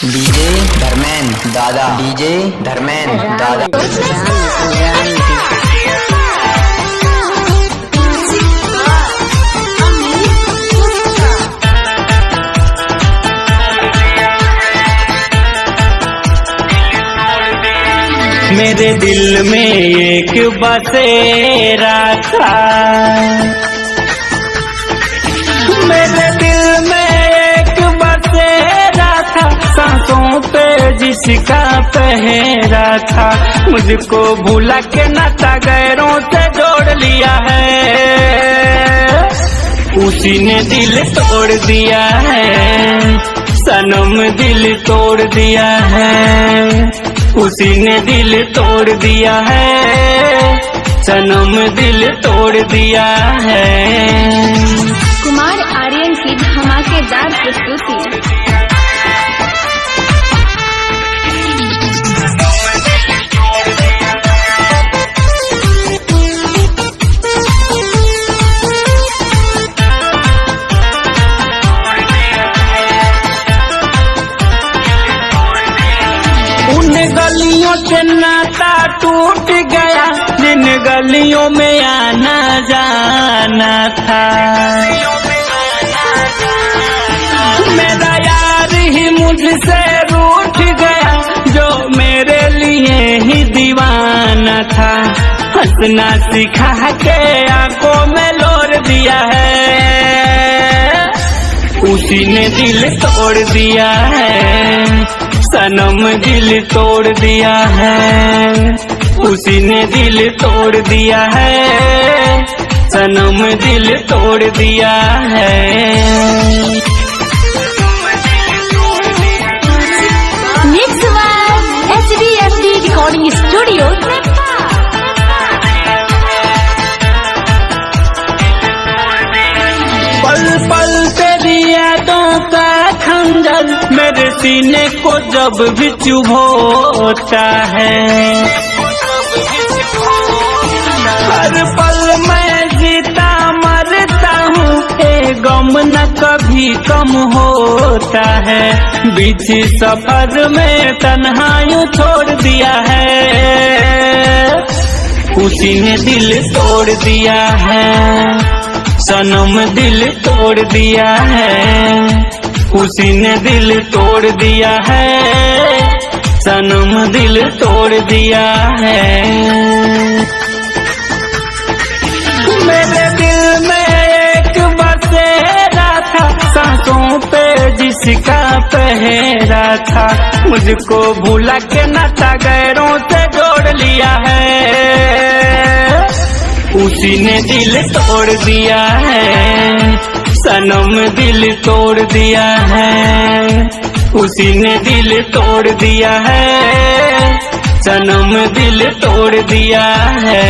DJ Dharmendra दादा, DJ Dharmendra दादा। मेरे दिल में एक बसेरा था, मेरे दिल में एक बसेरा था, सांसों पे जिसका पहरा था। मुझको भूला के नाता गैरों से जोड़ लिया है, उसी ने दिल तोड़ दिया है, सनम दिल तोड़ दिया है, उसी ने दिल तोड़ दिया है, सनम दिल तोड़ दिया है। कुमार आर्यन की धमाकेदार प्रस्तुति। उन गलियों से नाता टूट गया, जिन गलियों में आना जाना था। मेरा यार ही मुझसे रूठ गया, जो मेरे लिए ही दीवाना था। हंसना सिखा के आंखों में लोर दिया है, उसी ने दिल तोड़ दिया है, सनम दिल तोड़ दिया है, उसी ने दिल तोड़ दिया है, सनम दिल तोड़ दिया है। Mix by HDFD recording studio. पल पल तेरी यादों का खंजर मेरे सीने को जब भी चुभोता है। हर पल मैं जीता मरता हूँ, ये गम न कभी कम होता है। बीच सफर में तन्हाई छोड़ दिया है, उसी ने दिल तोड़ दिया है, सनम दिल तोड़ दिया है, उसी ने दिल तोड़ दिया है, सनम दिल तोड़ दिया है। मेरे दिल में एक बसेरा था, सांसों पे जिसका पहरा था। मुझको भूला के नाता गैरों से जोड़ लिया है, उसी ने दिल तोड़ दिया है, सनम दिल तोड़ दिया है, उसी ने दिल तोड़ दिया है, सनम दिल तोड़ दिया है।